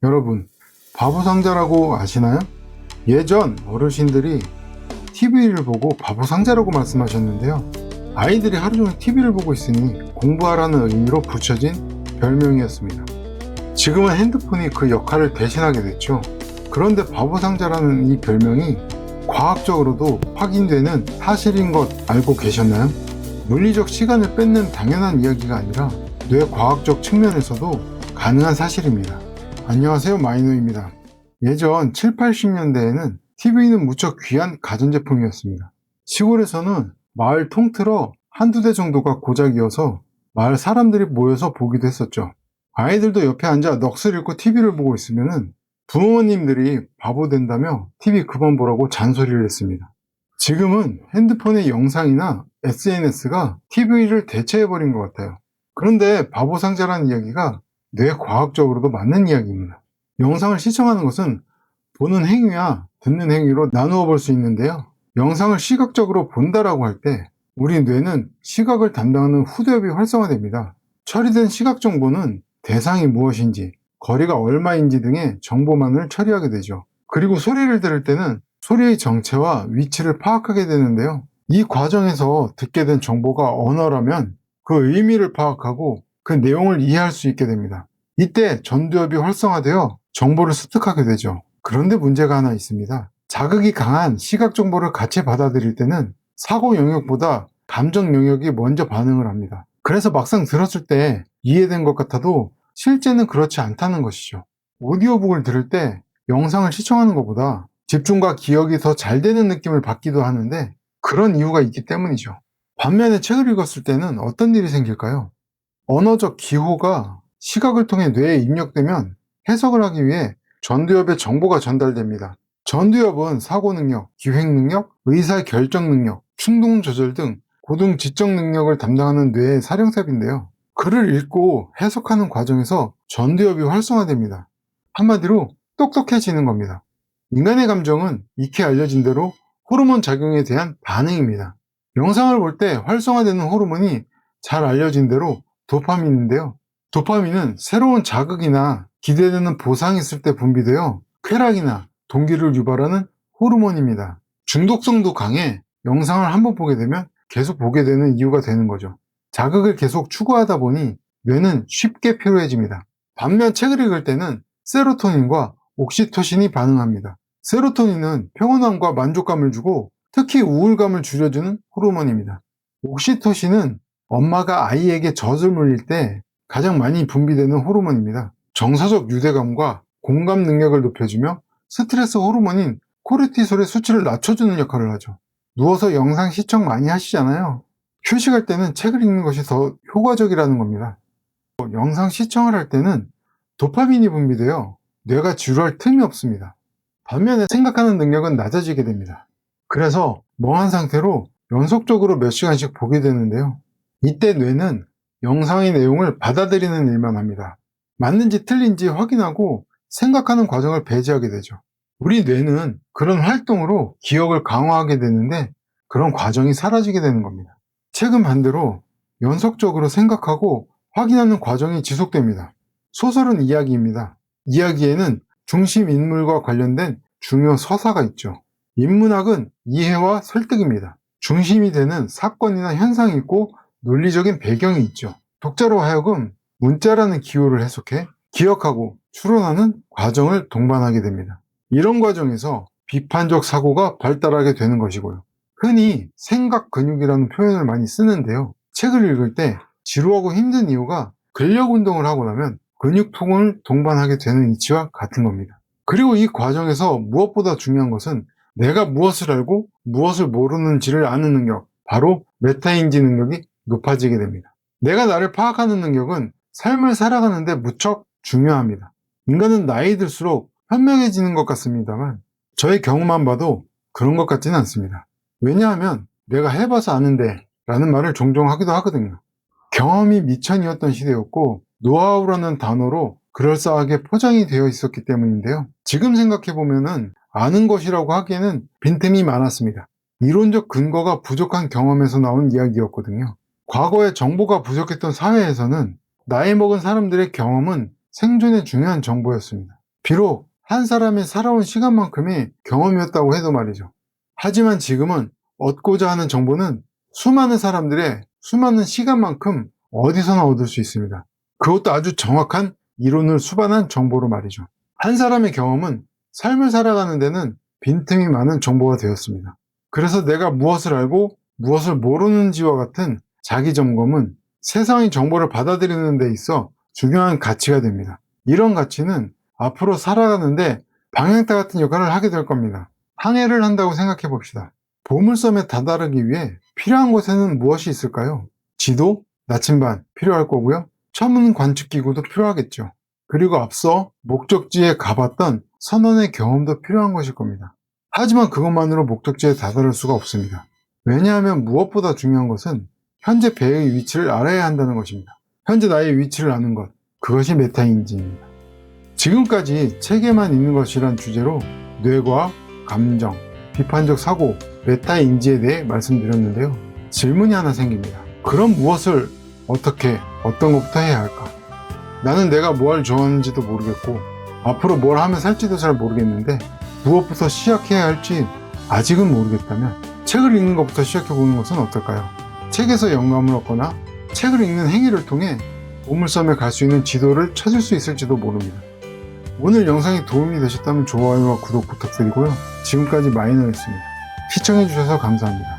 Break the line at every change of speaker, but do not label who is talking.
여러분, 바보상자라고 아시나요? 예전 어르신들이 TV를 보고 바보상자라고 말씀하셨는데요. 아이들이 하루 종일 TV를 보고 있으니 공부하라는 의미로 붙여진 별명이었습니다. 지금은 핸드폰이 그 역할을 대신하게 됐죠. 그런데 바보상자라는 이 별명이 과학적으로도 확인되는 사실인 것 알고 계셨나요? 물리적 시간을 뺏는 당연한 이야기가 아니라 뇌과학적 측면에서도 가능한 사실입니다. 안녕하세요, 마이노입니다. 예전 7, 80년대에는 TV는 무척 귀한 가전제품이었습니다. 시골에서는 마을 통틀어 한두 대 정도가 고작이어서 마을 사람들이 모여서 보기도 했었죠. 아이들도 옆에 앉아 넋을 잃고 TV를 보고 있으면 부모님들이 바보 된다며 TV 그만 보라고 잔소리를 했습니다. 지금은 핸드폰의 영상이나 SNS가 TV를 대체해버린 것 같아요. 그런데 바보상자라는 이야기가 뇌과학적으로도 맞는 이야기입니다. 영상을 시청하는 것은 보는 행위와 듣는 행위로 나누어 볼 수 있는데요. 영상을 시각적으로 본다라고 할 때 우리 뇌는 시각을 담당하는 후두엽이 활성화됩니다. 처리된 시각 정보는 대상이 무엇인지, 거리가 얼마인지 등의 정보만을 처리하게 되죠. 그리고 소리를 들을 때는 소리의 정체와 위치를 파악하게 되는데요. 이 과정에서 듣게 된 정보가 언어라면 그 의미를 파악하고 그 내용을 이해할 수 있게 됩니다. 이때 전두엽이 활성화되어 정보를 습득하게 되죠. 그런데 문제가 하나 있습니다. 자극이 강한 시각 정보를 같이 받아들일 때는 사고 영역보다 감정 영역이 먼저 반응을 합니다. 그래서 막상 들었을 때 이해된 것 같아도 실제는 그렇지 않다는 것이죠. 오디오북을 들을 때 영상을 시청하는 것보다 집중과 기억이 더 잘 되는 느낌을 받기도 하는데 그런 이유가 있기 때문이죠. 반면에 책을 읽었을 때는 어떤 일이 생길까요? 언어적 기호가 시각을 통해 뇌에 입력되면 해석을 하기 위해 전두엽에 정보가 전달됩니다. 전두엽은 사고 능력, 기획 능력, 의사 결정 능력, 충동 조절 등 고등 지적 능력을 담당하는 뇌의 사령탑인데요. 글을 읽고 해석하는 과정에서 전두엽이 활성화됩니다. 한마디로 똑똑해지는 겁니다. 인간의 감정은 익히 알려진 대로 호르몬 작용에 대한 반응입니다. 영상을 볼 때 활성화되는 호르몬이 잘 알려진 대로 도파민인데요. 도파민은 새로운 자극이나 기대되는 보상이 있을 때 분비되어 쾌락이나 동기를 유발하는 호르몬입니다. 중독성도 강해 영상을 한번 보게 되면 계속 보게 되는 이유가 되는 거죠. 자극을 계속 추구하다 보니 뇌는 쉽게 피로해집니다. 반면 책을 읽을 때는 세로토닌과 옥시토신이 반응합니다. 세로토닌은 평온함과 만족감을 주고 특히 우울감을 줄여주는 호르몬입니다. 옥시토신은 엄마가 아이에게 젖을 물릴 때 가장 많이 분비되는 호르몬입니다. 정서적 유대감과 공감 능력을 높여주며 스트레스 호르몬인 코르티솔의 수치를 낮춰주는 역할을 하죠. 누워서 영상 시청 많이 하시잖아요. 휴식할 때는 책을 읽는 것이 더 효과적이라는 겁니다. 영상 시청을 할 때는 도파민이 분비되어 뇌가 지루할 틈이 없습니다. 반면에 생각하는 능력은 낮아지게 됩니다. 그래서 멍한 상태로 연속적으로 몇 시간씩 보게 되는데요. 이때 뇌는 영상의 내용을 받아들이는 일만 합니다. 맞는지 틀린지 확인하고 생각하는 과정을 배제하게 되죠. 우리 뇌는 그런 활동으로 기억을 강화하게 되는데 그런 과정이 사라지게 되는 겁니다. 책은 반대로 연속적으로 생각하고 확인하는 과정이 지속됩니다. 소설은 이야기입니다. 이야기에는 중심 인물과 관련된 중요 서사가 있죠. 인문학은 이해와 설득입니다. 중심이 되는 사건이나 현상이 있고 논리적인 배경이 있죠. 독자로 하여금 문자라는 기호를 해석해 기억하고 추론하는 과정을 동반하게 됩니다. 이런 과정에서 비판적 사고가 발달하게 되는 것이고요. 흔히 생각 근육이라는 표현을 많이 쓰는데요. 책을 읽을 때 지루하고 힘든 이유가 근력 운동을 하고 나면 근육통을 동반하게 되는 이치와 같은 겁니다. 그리고 이 과정에서 무엇보다 중요한 것은 내가 무엇을 알고 무엇을 모르는지를 아는 능력, 바로 메타인지 능력이 높아지게 됩니다. 내가 나를 파악하는 능력은 삶을 살아가는데 무척 중요합니다. 인간은 나이 들수록 현명해지는 것 같습니다만 저의 경우만 봐도 그런 것 같지는 않습니다. 왜냐하면 내가 해봐서 아는데 라는 말을 종종 하기도 하거든요. 경험이 미천이었던 시대였고 노하우라는 단어로 그럴싸하게 포장이 되어 있었기 때문인데요. 지금 생각해보면 아는 것이라고 하기에는 빈틈이 많았습니다. 이론적 근거가 부족한 경험에서 나온 이야기였거든요. 과거에 정보가 부족했던 사회에서는 나이 먹은 사람들의 경험은 생존에 중요한 정보였습니다. 비록 한 사람의 살아온 시간만큼의 경험이었다고 해도 말이죠. 하지만 지금은 얻고자 하는 정보는 수많은 사람들의 수많은 시간만큼 어디서나 얻을 수 있습니다. 그것도 아주 정확한 이론을 수반한 정보로 말이죠. 한 사람의 경험은 삶을 살아가는 데는 빈틈이 많은 정보가 되었습니다. 그래서 내가 무엇을 알고 무엇을 모르는지와 같은 자기 점검은 세상의 정보를 받아들이는 데 있어 중요한 가치가 됩니다. 이런 가치는 앞으로 살아가는데 방향타 같은 역할을 하게 될 겁니다. 항해를 한다고 생각해 봅시다. 보물섬에 다다르기 위해 필요한 곳에는 무엇이 있을까요? 지도, 나침반 필요할 거고요. 천문 관측기구도 필요하겠죠. 그리고 앞서 목적지에 가봤던 선원의 경험도 필요한 것일 겁니다. 하지만 그것만으로 목적지에 다다를 수가 없습니다. 왜냐하면 무엇보다 중요한 것은 현재 배의 위치를 알아야 한다는 것입니다. 현재 나의 위치를 아는 것, 그것이 메타인지입니다. 지금까지 책에만 있는 것이란 주제로 뇌과학, 감정, 비판적 사고, 메타인지에 대해 말씀드렸는데요. 질문이 하나 생깁니다. 그럼 무엇을 어떻게, 어떤 것부터 해야 할까? 나는 내가 뭘 좋아하는지도 모르겠고 앞으로 뭘 하면 살지도 잘 모르겠는데 무엇부터 시작해야 할지 아직은 모르겠다면 책을 읽는 것부터 시작해보는 것은 어떨까요? 책에서 영감을 얻거나 책을 읽는 행위를 통해 보물섬에 갈 수 있는 지도를 찾을 수 있을지도 모릅니다. 오늘 영상이 도움이 되셨다면 좋아요와 구독 부탁드리고요. 지금까지 마이너였습니다. 시청해주셔서 감사합니다.